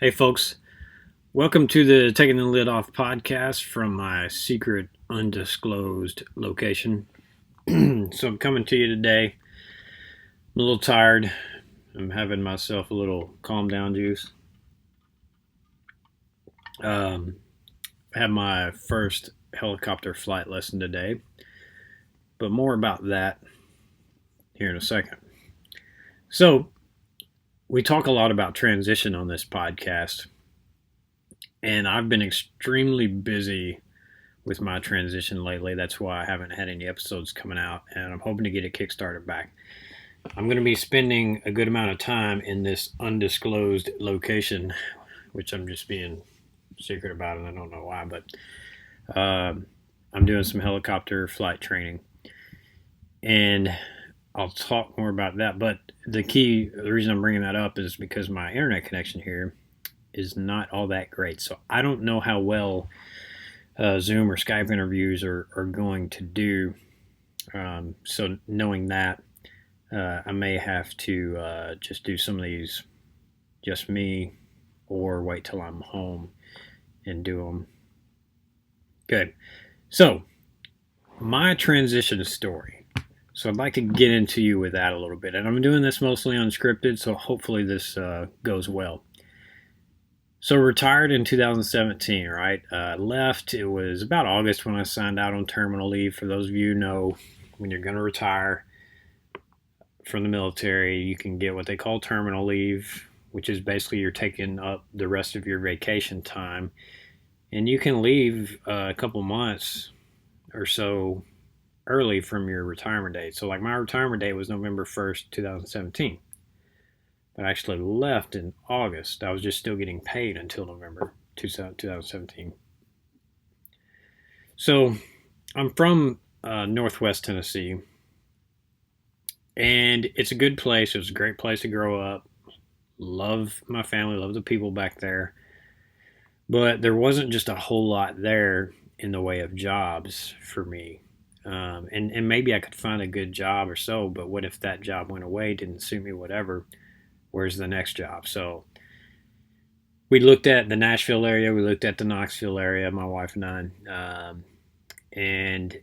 Hey, folks. Welcome to the Taking the Lid Off podcast from my secret, undisclosed location. So, I'm coming to you today. I'm a little tired. I'm having myself a little calm down juice. Um, I had my first helicopter flight lesson today, but more about that here in a second. So, we talk a lot about transition on this podcast, and I've been extremely busy with my transition lately. That's why I haven't had any episodes coming out, and I'm hoping to get it kickstarted back. I'm going to be spending a good amount of time in this undisclosed location, which I'm just being secret about, and I don't know why, but I'm doing some helicopter flight training, and I'll talk more about that. But the reason I'm bringing that up is because my internet connection here is not all that great, so I don't know how well Zoom or Skype interviews are going to do. So knowing that, I may have to just do some of these just me, or wait till I'm home and do them. Good. So my transition story. So I'd like to get into you with that a little bit, and I'm doing this mostly unscripted, so hopefully this goes well. So retired in 2017, right? Left. It was about August when I signed out on terminal leave. For those of you who know, when you're going to retire from the military, you can get what they call terminal leave, which is basically you're taking up the rest of your vacation time, and you can leave a couple months or so early from your retirement date. So, like my retirement date was November 1st, 2017, but I actually left in August. I was just still getting paid until November 2017. So, I'm from Northwest Tennessee, and it's a good place. It was a great place to grow up. Love my family, love the people back there. But there wasn't just a whole lot there in the way of jobs for me. And maybe I could find a good job or so, but what if that job went away, didn't suit me, whatever? Where's the next job? So we looked at the Nashville area, we looked at the Knoxville area, my wife and I. And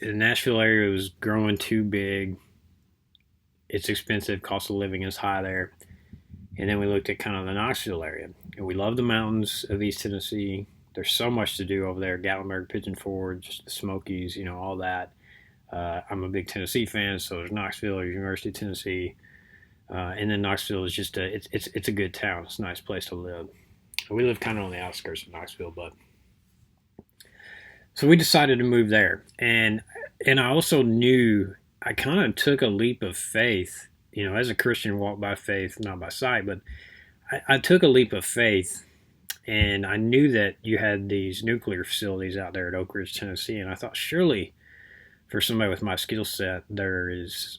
the Nashville area was growing too big. It's expensive, cost of living is high there. And then we looked at kind of the Knoxville area. And we love the mountains of East Tennessee. There's so much to do over there. Gatlinburg, Pigeon Forge, the Smokies, all that. I'm a big Tennessee fan, so there's Knoxville, there's University of Tennessee. And then Knoxville is just it's a good town. It's a nice place to live. We live kind of on the outskirts of Knoxville, but so we decided to move there. And I also knew I kind of took a leap of faith. As a Christian, walk by faith, not by sight, but I took a leap of faith, and I knew that you had these nuclear facilities out there at Oak Ridge, Tennessee, and I thought surely for somebody with my skill set, there is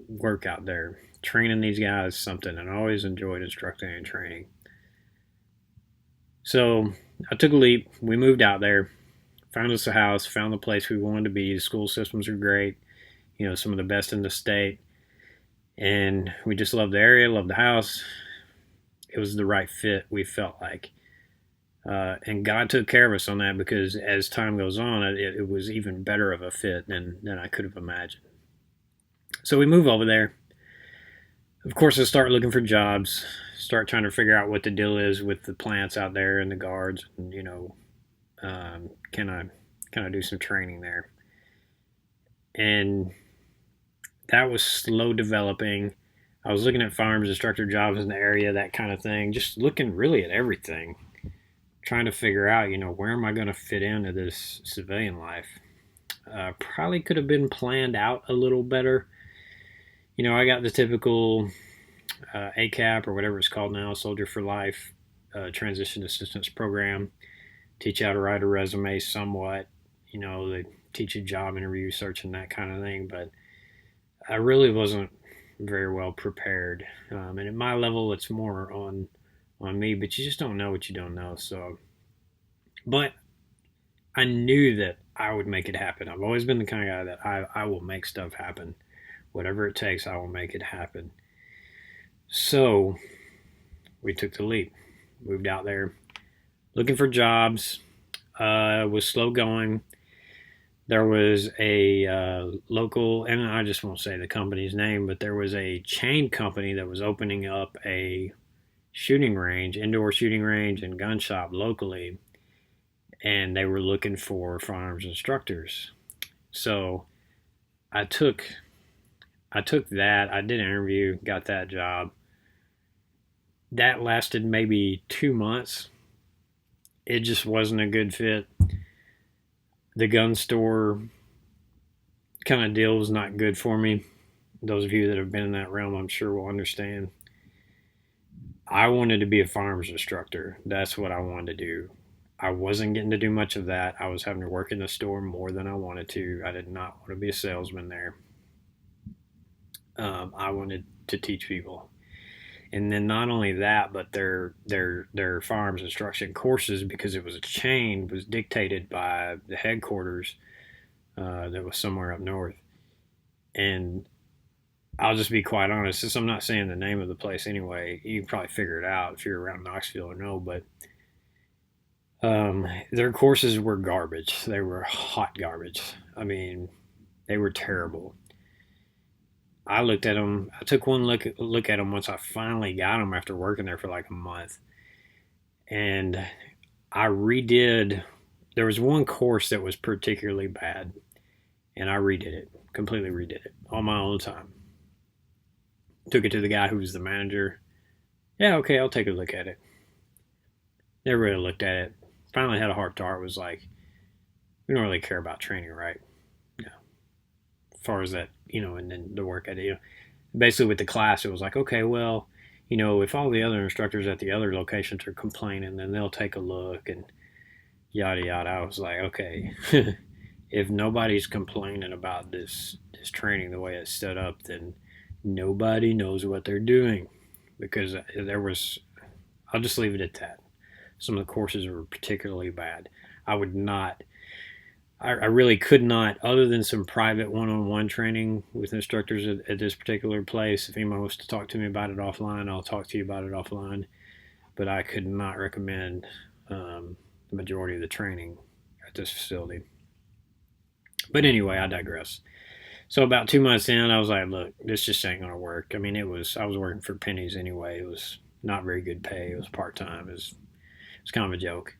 work out there. Training these guys is something, and I always enjoyed instructing and training. So I took a leap. We moved out there, found us a house, found the place we wanted to be. The school systems are great, some of the best in the state, and we just loved the area, loved the house. It was the right fit, we felt like. And God took care of us on that, because as time goes on, it was even better of a fit than I could have imagined. So we move over there. Of course, I start looking for jobs, start trying to figure out what the deal is with the plants out there and the guards. And, can I do some training there? And that was slow developing. I was looking at farms instructor jobs in the area, that kind of thing, just looking really at everything, trying to figure out, where am I going to fit into this civilian life? Probably could have been planned out a little better. I got the typical ACAP, or whatever it's called now, Soldier for Life Transition Assistance Program. Teach you how to write a resume somewhat. They teach you job interview search and that kind of thing. But I really wasn't very well prepared. And at my level, it's more on me, but you just don't know what you don't know. So, but I knew that I would make it happen. I've always been the kind of guy that I will make stuff happen. Whatever it takes, I will make it happen. So we took the leap. moved out there looking for jobs. Was slow going. There was a local, and I just won't say the company's name, but there was a chain company that was opening up a shooting range, indoor shooting range, and gun shop locally, and they were looking for firearms instructors. So I took I took that. I did an interview, got that job. That lasted maybe 2 months. It just wasn't a good fit. The gun store kind of deal was not good for me. Those of you that have been in that realm, I'm sure will understand. I wanted to be a firearms instructor. That's what I wanted to do. I wasn't getting to do much of that. I was having to work in the store more than I wanted to. I did not want to be a salesman there. I wanted to teach people, and then not only that, but their firearms instruction courses, because it was a chain, was dictated by the headquarters that was somewhere up north. And I'll just be quite honest, since I'm not saying the name of the place anyway, you can probably figure it out if you're around Knoxville or no. But their courses were garbage. They were hot garbage. I mean, they were terrible. I looked at them. I took one look at them once I finally got them after working there for like a month, and I redid. There was one course that was particularly bad, and I redid it, completely redid it on my own time. Took it to the guy who was the manager. Yeah, okay, I'll take a look at it. Never really looked at it. Finally had a heart to heart. Was like, we don't really care about training, right? No. As far as that, and then the work I did. Basically with the class, it was like, okay, well, if all the other instructors at the other locations are complaining, then they'll take a look and yada yada. I was like, okay, if nobody's complaining about this training the way it's set up, then nobody knows what they're doing, because there was. I'll just leave it at that. Some of the courses were particularly bad. I would not. I really could not, other than some private one-on-one training with instructors at this particular place. If anyone wants to talk to me about it offline, I'll talk to you about it offline. But I could not recommend the majority of the training at this facility. But anyway, I digress. So about 2 months in, I was like, look, this just ain't gonna work. I mean, I was working for pennies anyway. It was not very good pay. It was part time. It was kind of a joke.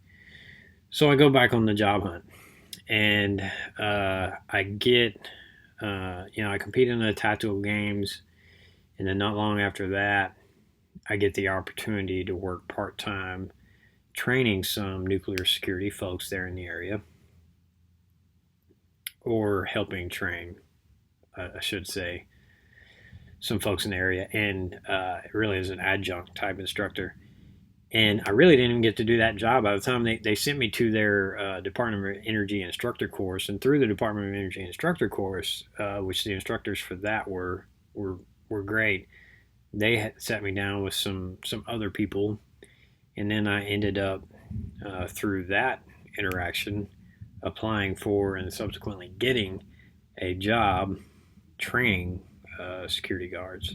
So I go back on the job hunt, and I get, I compete in the tactical games, and then not long after that, I get the opportunity to work part time training some nuclear security folks there in the area, or helping train, I should say, some folks in the area, and really as an adjunct type instructor. And I really didn't even get to do that job by the time they sent me to their Department of Energy instructor course. And through the Department of Energy instructor course, which the instructors for that were great, they had sat me down with some other people, and then I ended up through that interaction applying for and subsequently getting a job training security guards.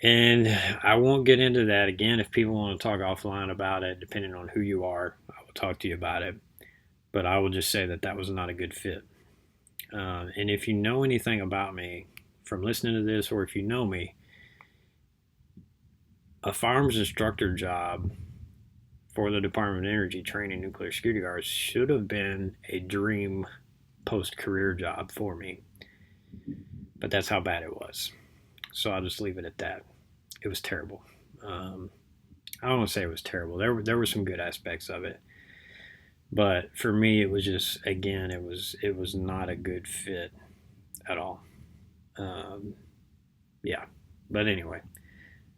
And I won't get into that again. If people want to talk offline about it, depending on who you are, I will talk to you about it. But I will just say that was not a good fit. And if you know anything about me from listening to this, or if you know me, a firearms instructor job for the Department of Energy training nuclear security guards should have been a dream post-career job for me. But that's how bad it was. So I'll just leave it at that. It was terrible. I don't want to say it was terrible. There were some good aspects of it, but for me, it was just, again, it was not a good fit at all. Yeah, but anyway,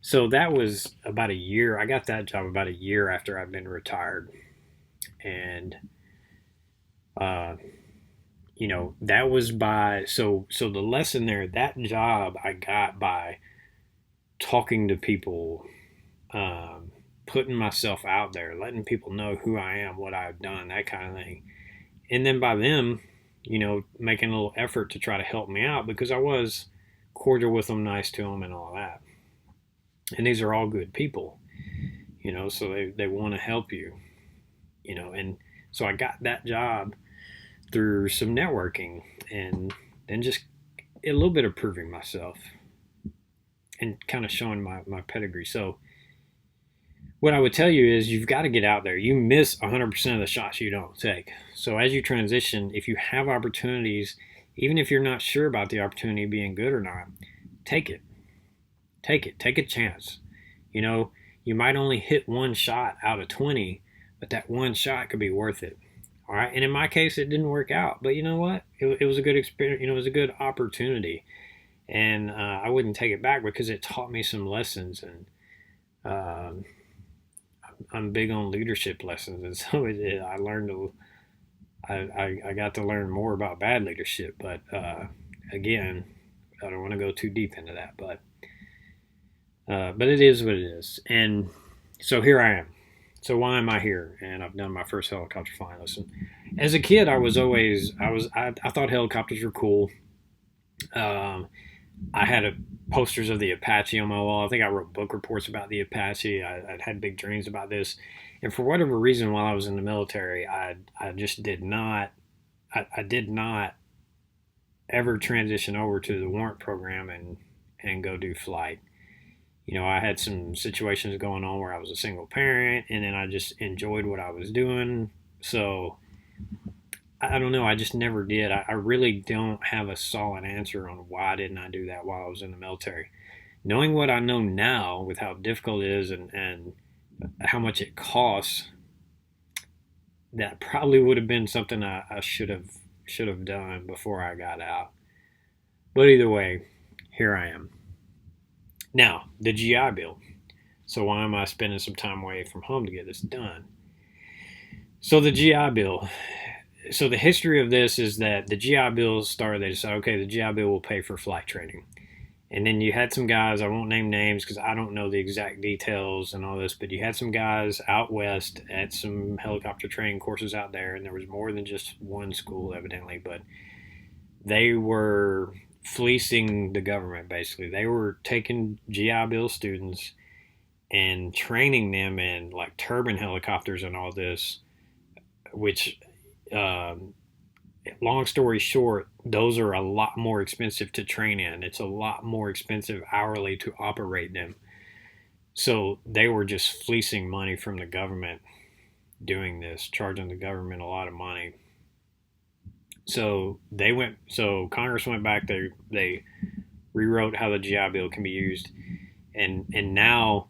so that was about a year. I got that job about a year after I'd been retired, and that was by so the lesson there, that job I got by talking to people, putting myself out there, letting people know who I am, what I've done, that kind of thing. And then by them, making a little effort to try to help me out, because I was cordial with them, nice to them, and all that. And these are all good people. so they want to help you, and so I got that job through some networking and then just a little bit of proving myself and kind of showing my pedigree. So what I would tell you is you've got to get out there. You miss 100% of the shots you don't take. So as you transition, if you have opportunities, even if you're not sure about the opportunity being good or not, take it. Take it. Take a chance. You might only hit one shot out of 20, but that one shot could be worth it. All right. And in my case, it didn't work out. But you know what? It was a good experience. It was a good opportunity. And I wouldn't take it back because it taught me some lessons. And I'm big on leadership lessons. And so I learned I got to learn more about bad leadership. But again, I don't want to go too deep into that. But it is what it is. And so here I am. So why am I here? And I've done my first helicopter flying lesson. As a kid, I thought helicopters were cool. Um, I had posters of the Apache on my wall. I think I wrote book reports about the Apache. I'd had big dreams about this, and for whatever reason, while I was in the military, I just did not. I did not ever transition over to the warrant program and go do flight. I had some situations going on where I was a single parent, and then I just enjoyed what I was doing. So I don't know. I just never did. I really don't have a solid answer on why didn't I do that while I was in the military. Knowing what I know now with how difficult it is and how much it costs, that probably would have been something I should have done before I got out. But either way, here I am. Now, the GI Bill. So why am I spending some time away from home to get this done? So the GI Bill. So the history of this is that the GI Bill started. They decided, okay, the GI Bill will pay for flight training. And then you had some guys, I won't name names because I don't know the exact details and all this, but you had some guys out west at some helicopter training courses out there, and there was more than just one school, evidently, but they were fleecing the government, basically. They were taking GI Bill students and training them in like turbine helicopters and all this, which, long story short, those are a lot more expensive to train in. It's a lot more expensive hourly to operate them. So they were just fleecing money from the government doing this, charging the government a lot of money. So Congress went back, they rewrote how the GI Bill can be used. And now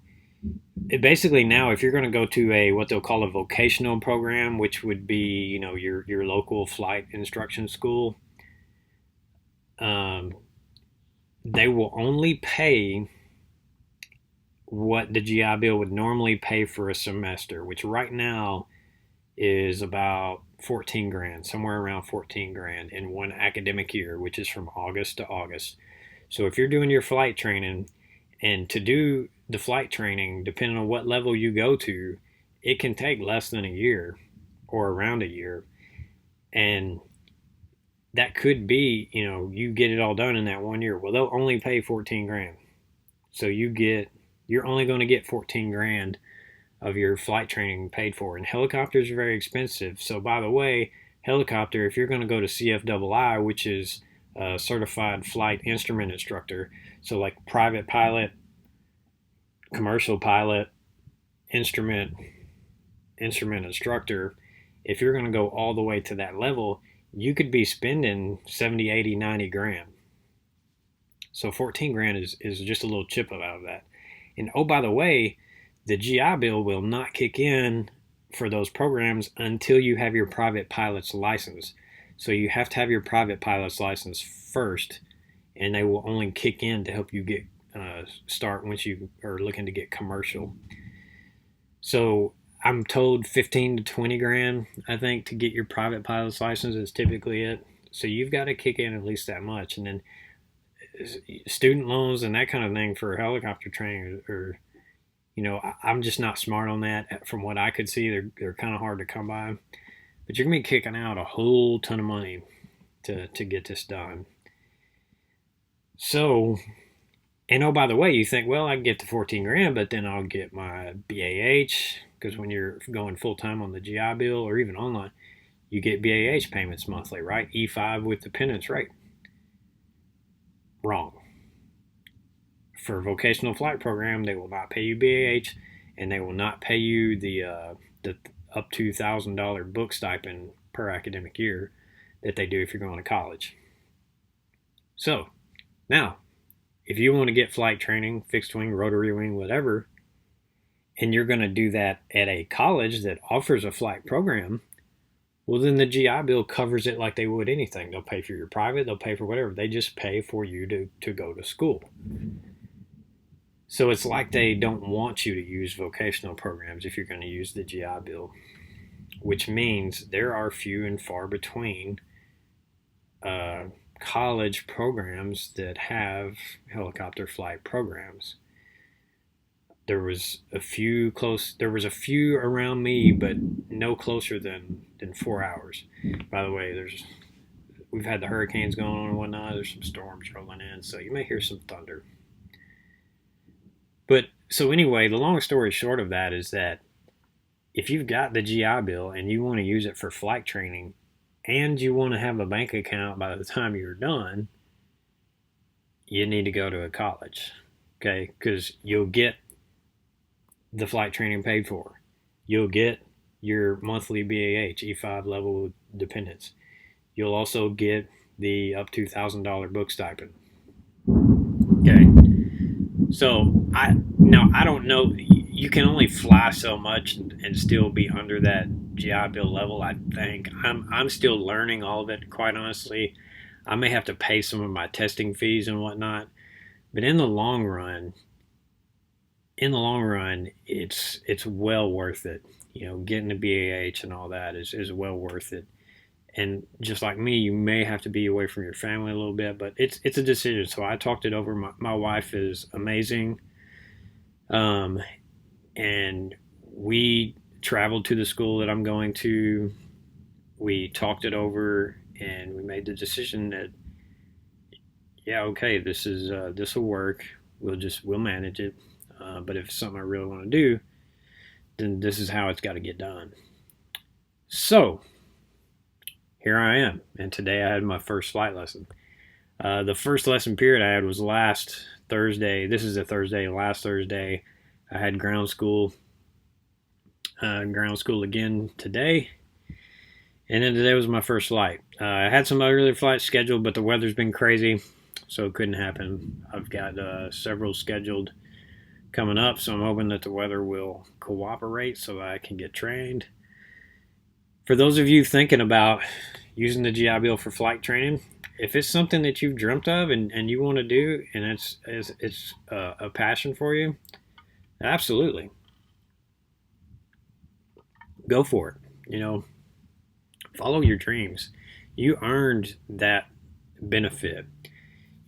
if you're going to go to a what they'll call a vocational program, which would be your local flight instruction school, they will only pay what the GI Bill would normally pay for a semester, which right now is about 14 grand, somewhere around 14 grand in one academic year, which is from August to August. So if you're doing your flight training, and to do the flight training, depending on what level you go to, it can take less than a year or around a year. And that could be, you get it all done in that 1 year. Well, they'll only pay 14 grand. So you're only going to get 14 grand of your flight training paid for. And helicopters are very expensive. So by the way, helicopter, if you're going to go to CFII, which is a certified flight instrument instructor, so like private pilot, commercial pilot, instrument instructor, if you're going to go all the way to that level, you could be spending 70, 80, 90 grand. So 14 grand is just a little chip out of that. And oh, by the way, the GI Bill will not kick in for those programs until you have your private pilot's license. So you have to have your private pilot's license first, and they will only kick in to help you get start once you are looking to get commercial. So I'm told 15 to 20 grand, I think, to get your private pilot's license is typically it. So you've got to kick in at least that much. And then student loans and that kind of thing for helicopter training are I'm just not smart on that. From what I could see, they're kind of hard to come by. But you're going to be kicking out a whole ton of money to get this done. So And oh, by the way, you think, well, I can get the 14 grand, but then I'll get my BAH, because when you're going full time on the GI Bill or even online, you get BAH payments monthly, right? E5 with dependence rate. Wrong. For a vocational flight program, they will not pay you BAH, and they will not pay you the up to $1,000 book stipend per academic year that they do if you're going to college. So now, if you want to get flight training, fixed wing, rotary wing, whatever, and you're going to do that at a college that offers a flight program, well, then the GI Bill covers it like they would anything. They'll pay for your private, they'll pay for whatever. They just pay for you to go to school. So it's like they don't want you to use vocational programs if you're going to use the GI Bill, which means there are few and far between college programs that have helicopter flight programs. There was a few around me, but no closer than 4 hours. By the way, we've had the hurricanes going on and whatnot. There's some storms rolling in, so you may hear some thunder. But so anyway, the long story short of that is that if you've got the GI Bill and you want to use it for flight training and you want to have a bank account by the time you're done, you need to go to a college, okay? Because you'll get the flight training paid for. You'll get your monthly BAH, E5 level dependence. You'll also get the up to $1,000 book stipend. Okay. So I don't know. You can only fly so much and still be under that GI Bill level. I think I'm still learning all of it. Quite honestly, I may have to pay some of my testing fees and whatnot, but in the long run, it's well worth it. You know, getting the BAH and all that is well worth it. And just like me, you may have to be away from your family a little bit, but it's a decision. So I talked it over. My wife is amazing, and we traveled to the school that I'm going to. We talked it over, and we made the decision that, yeah, okay, this will work. We'll manage it. But if it's something I really want to do, then this is how it's got to get done. So here I am, and today I had my first flight lesson. The first lesson period I had was last Thursday. This is a Thursday. Last Thursday, I had ground school. Ground school again today, and then today was my first flight. I had some earlier flights scheduled, but the weather's been crazy, so it couldn't happen. I've got several scheduled coming up, so I'm hoping that the weather will cooperate so that I can get trained. For those of you thinking about using the GI Bill for flight training, if it's something that you've dreamt of and you want to do, and it's a passion for you, absolutely go for it. You know, follow your dreams. You earned that benefit.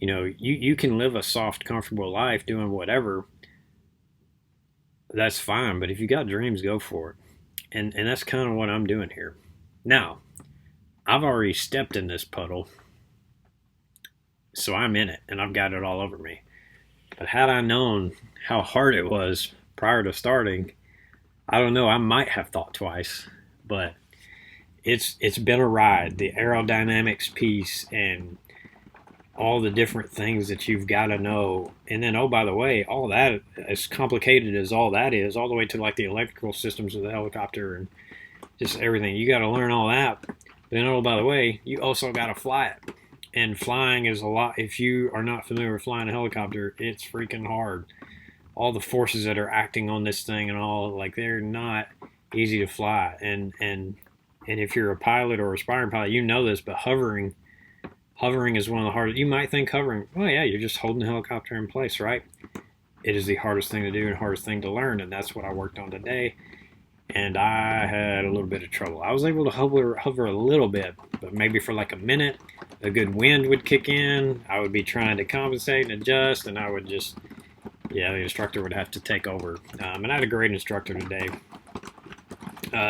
You know, you can live a soft, comfortable life doing whatever. That's fine, but if you got dreams, go for it. And that's kind of what I'm doing here. Now, I've already stepped in this puddle, so I'm in it, and I've got it all over me. But had I known how hard it was prior to starting, I don't know, I might have thought twice. But it's been a ride. The aerodynamics piece and all the different things that you've got to know. And then, oh, by the way, all that, as complicated as all that is, all the way to like the electrical systems of the helicopter and just everything, you got to learn all that. But then, oh, by the way, you also got to fly it. And flying is a lot. If you are not familiar with flying a helicopter, it's freaking hard. All the forces that are acting on this thing and all, like, they're not easy to fly. And if you're a pilot or aspiring pilot, you know this, but hovering is one of the hardest. You might think hovering, well, yeah, you're just holding the helicopter in place, right? It is the hardest thing to do and hardest thing to learn, and that's what I worked on today. And I had a little bit of trouble. I was able to hover a little bit, but maybe for like a minute. A good wind would kick in. I would be trying to compensate and adjust, and I would just, the instructor would have to take over. And I had a great instructor today.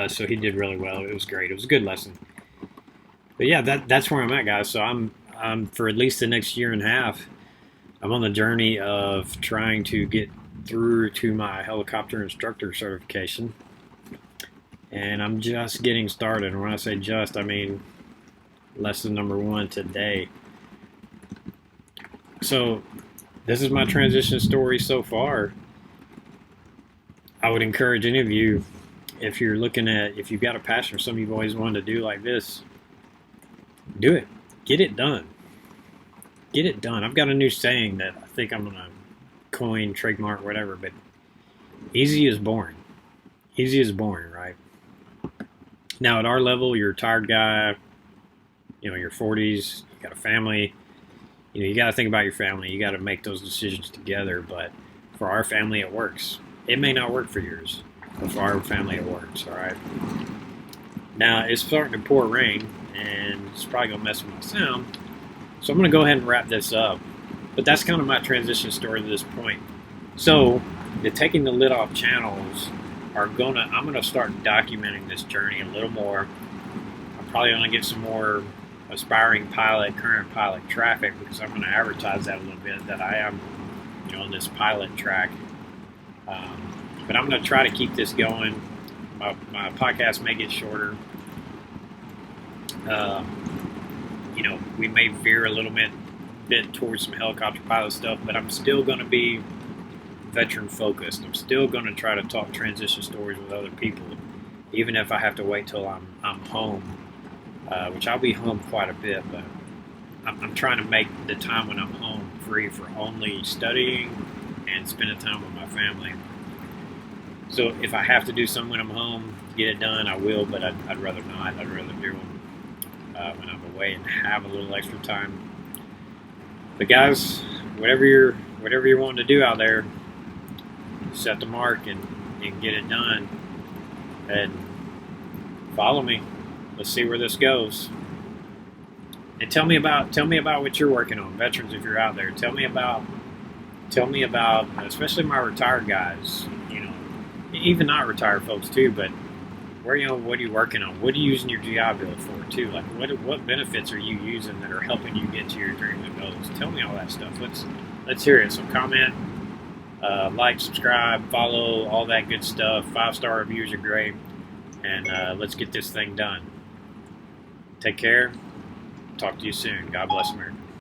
So he did really well. It was great. It was a good lesson. But yeah, that's where I'm at, guys. So I'm for at least the next year and a half, I'm on the journey of trying to get through to my helicopter instructor certification, and I'm just getting started. And when I say just, I mean lesson number one today. So, this is my transition story so far. I would encourage any of you, if you've got a passion or something you've always wanted to do like this, do it. Get it done. Get it done. I've got a new saying that I think I'm going to coin, trademark, whatever, but easy is boring. Easy is boring, right? Now, at our level, you're a retired guy, your 40s, you got a family, you got to think about your family. You got to make those decisions together, but for our family, it works. It may not work for yours, but for our family, it works, all right? Now, it's starting to pour rain, and it's probably going to mess with my sound, so I'm going to go ahead and wrap this up. But that's kind of my transition story to this point. So, the taking the lid off channels I'm going to start documenting this journey a little more. I'm probably going to get some more aspiring current pilot traffic, because I'm going to advertise that a little bit, that I am, on this pilot track. But I'm going to try to keep this going. My podcast may get shorter. We may veer a little bit towards some helicopter pilot stuff, but I'm still going to be veteran focused. I'm still going to try to talk transition stories with other people, even if I have to wait till I'm home, which I'll be home quite a bit, but I'm trying to make the time when I'm home free for only studying and spending time with my family. So if I have to do something when I'm home, get it done, I will, but I'd rather not. I'd rather do them when I'm away and have a little extra time. But guys, whatever you're wanting to do out there, set the mark and get it done. And follow me. Let's see where this goes. And tell me about what you're working on, veterans. If you're out there, tell me about, especially my retired guys. Even not retired folks too. But what are you working on? What are you using your GI Bill for too? Like what benefits are you using that are helping you get to your dreams and goals? Tell me all that stuff. Let's hear it. So comment, like, subscribe, follow, all that good stuff. 5-star reviews are great. And let's get this thing done. Take care. Talk to you soon. God bless America.